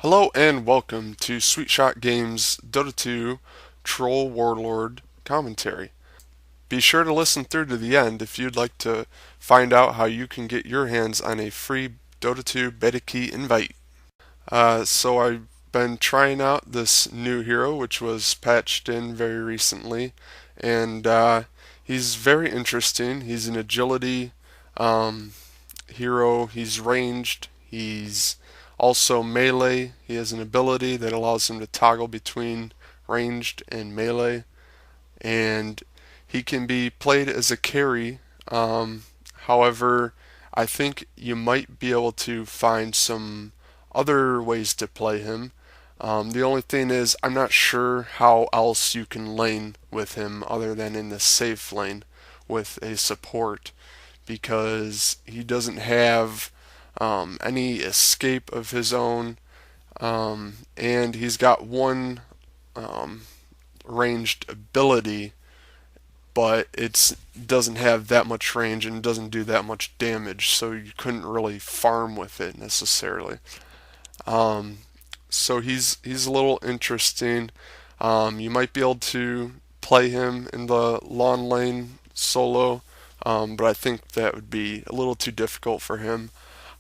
Hello and welcome to Sweet Shot Games Dota 2 Troll Warlord commentary. Be sure to listen through to the end if you'd like to find out how you can get your hands on a free Dota 2 beta key invite. So I've been trying out this new hero which was patched in very recently, and he's very interesting. He's an agility um, hero. He's ranged. He's also melee. He has an ability that allows him to toggle between ranged and melee, and he can be played as a carry. However, I think you might be able to find some other ways to play him. The only thing is, I'm not sure how else you can lane with him other than in the safe lane with a support, because he doesn't have any escape of his own, and he's got one um, ranged ability, but it doesn't have that much range and doesn't do that much damage, so you couldn't really farm with it necessarily. Um, so he's a little interesting. You might be able to play him in the lawn lane solo, but I think that would be a little too difficult for him.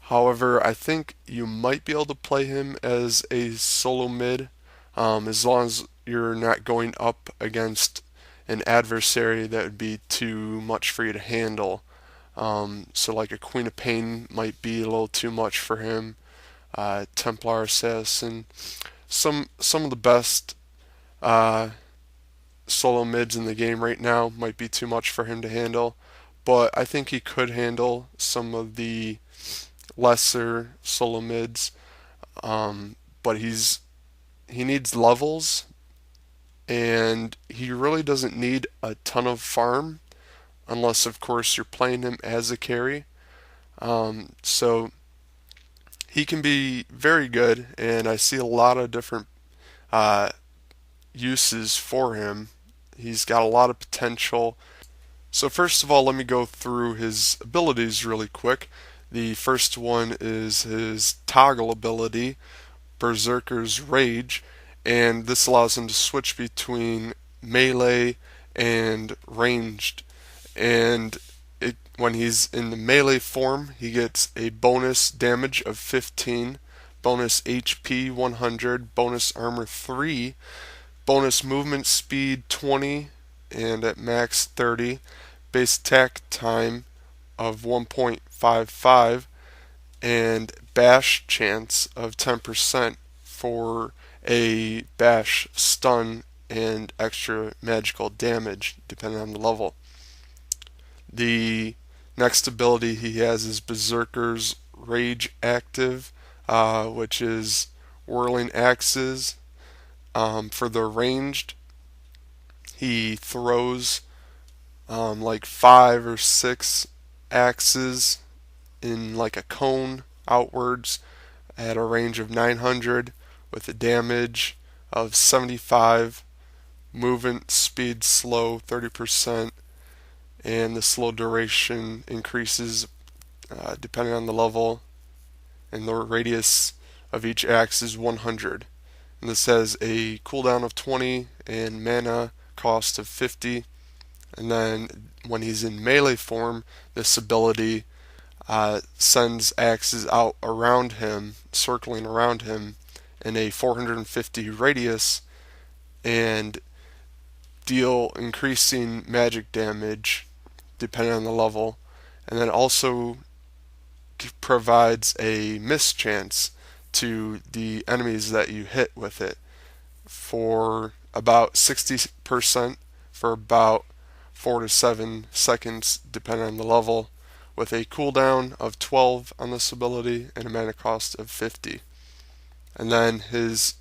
However, I think you might be able to play him as a solo mid, as long as you're not going up against an adversary that would be too much for you to handle. So like a Queen of Pain might be a little too much for him. Templar Assassin, some of the best uh, solo mids in the game right now might be too much for him to handle, but I think he could handle some of the lesser solo mids. But he needs levels, and he really doesn't need a ton of farm, unless of course you're playing him as a carry. So he can be very good, and I see a lot of different uh, uses for him. He's got a lot of potential. So first of all, let me go through his abilities really quick. The first one is his toggle ability, Berserker's Rage, and this allows him to switch between melee and ranged. And when he's in the melee form, he gets a bonus damage of 15, bonus HP 100, bonus armor 3, bonus movement speed 20, and at max 30, base attack time of 1.55, and bash chance of 10% for a bash stun and extra magical damage depending on the level. The next ability he has is Berserker's Rage Active, which is whirling axes. For the ranged, he throws like 5 or 6 axes in like a cone outwards at a range of 900 with a damage of 75, movement speed slow 30%, and the slow duration increases depending on the level, and the radius of each axe is 100. And this has a cooldown of 20 and mana cost of 50. And then when he's in melee form, this ability sends axes out around him, circling around him in a 450 radius, and deal increasing magic damage depending on the level. And then also provides a miss chance to the enemies that you hit with it for about 60% for about 4 to 7 seconds depending on the level, with a cooldown of 12 on this ability and a mana cost of 50. And then his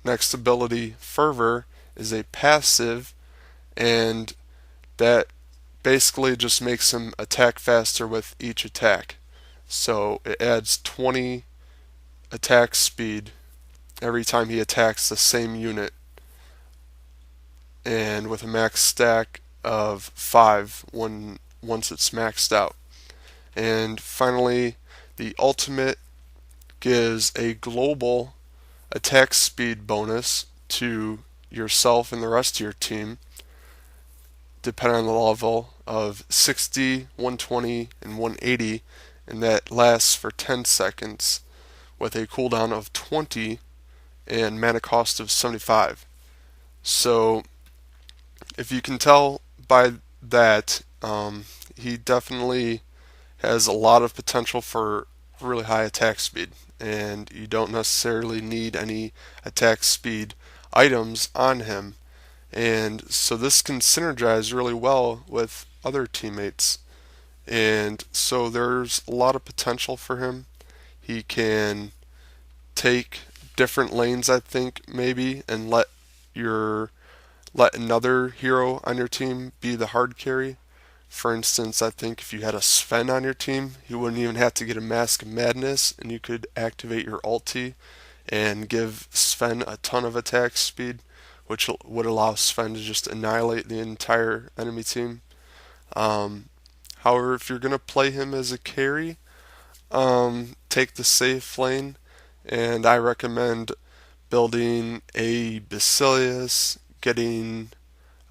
next ability, Fervor, is a passive, and that basically just makes him attack faster with each attack. So it adds 20 attack speed every time he attacks the same unit, and with a max stack of 5 once it's maxed out. And finally, the ultimate gives a global attack speed bonus to yourself and the rest of your team, depending on the level, of 60, 120, and 180, and that lasts for 10 seconds with a cooldown of 20 and mana cost of 75. So if you can tell by that, he definitely has a lot of potential for really high attack speed, and you don't necessarily need any attack speed items on him. And so this can synergize really well with other teammates. And so there's a lot of potential for him. He can take different lanes, I think, maybe, and let another hero on your team be the hard carry. For instance, I think if you had a Sven on your team, you wouldn't even have to get a Mask of Madness, and you could activate your ulti and give Sven a ton of attack speed, which would allow Sven to just annihilate the entire enemy team. Um, However, if you're going to play him as a carry, take the safe lane, and I recommend building a Basilius, getting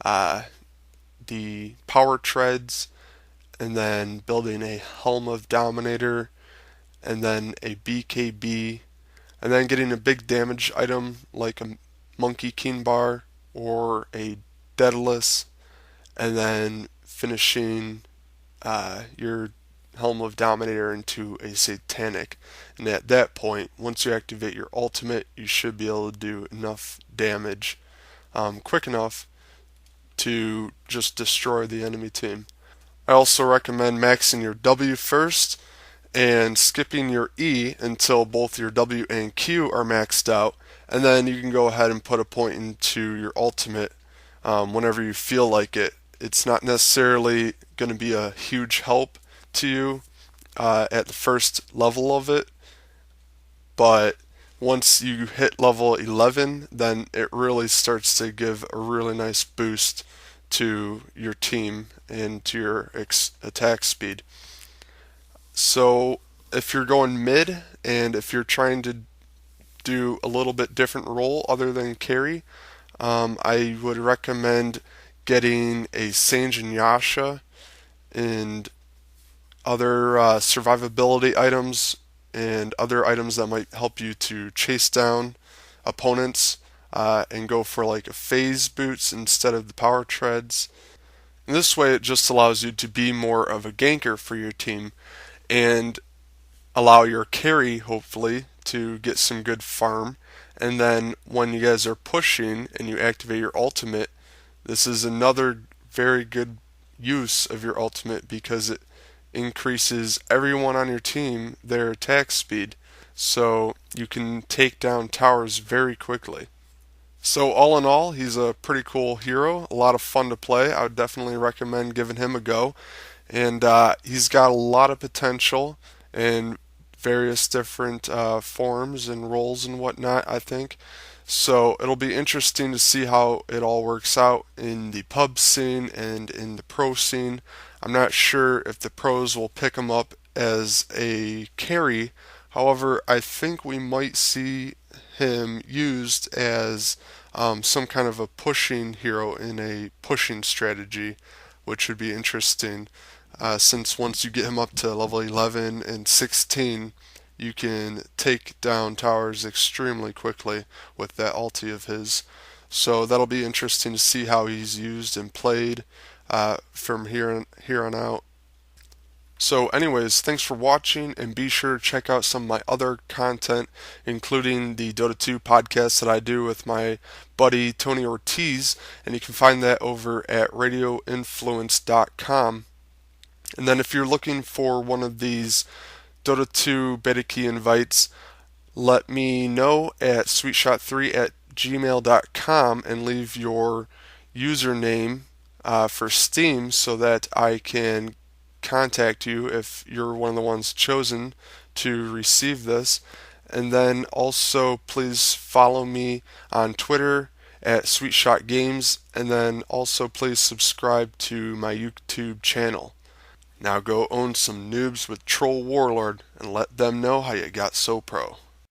uh, the power treads, and then building a Helm of Dominator, and then a BKB, and then getting a big damage item like a Monkey King Bar or a Daedalus, and then finishing your Helm of Dominator into a Satanic. And at that point, once you activate your ultimate, you should be able to do enough damage quick enough to just destroy the enemy team. I also recommend maxing your W first and skipping your E until both your W and Q are maxed out, and then you can go ahead and put a point into your ultimate whenever you feel like it. It's not necessarily going to be a huge help to you at the first level of it, but once you hit level 11, then it really starts to give a really nice boost to your team and to your attack speed. So if you're going mid and if you're trying to do a little bit different role other than carry, I would recommend getting a Sange and Yasha and other survivability items and other items that might help you to chase down opponents and go for like a phase boots instead of the power treads. And this way it just allows you to be more of a ganker for your team and allow your carry hopefully to get some good farm. And then when you guys are pushing and you activate your ultimate, this is another very good use of your ultimate because it increases everyone on your team their attack speed, so you can take down towers very quickly. So all in all, he's a pretty cool hero, a lot of fun to play. I would definitely recommend giving him a go, and he's got a lot of potential in various different forms and roles and whatnot, I think. So it'll be interesting to see how it all works out in the pub scene and in the pro scene. I'm not sure if the pros will pick him up as a carry. However, I think we might see him used as some kind of a pushing hero in a pushing strategy, which would be interesting. Since once you get him up to level 11 and 16, you can take down towers extremely quickly with that ulti of his. So that'll be interesting to see how he's used and played from here on out. So anyways, thanks for watching, and be sure to check out some of my other content, including the Dota 2 podcast that I do with my buddy Tony Ortiz, and you can find that over at radioinfluence.com. And then if you're looking for one of these Dota 2 beta key invites, let me know at sweetshot3@gmail.com and leave your username for Steam so that I can contact you if you're one of the ones chosen to receive this. And then also please follow me on Twitter at SweetShotGames, and then also please subscribe to my YouTube channel. Now go own some noobs with Troll Warlord and let them know how you got so pro.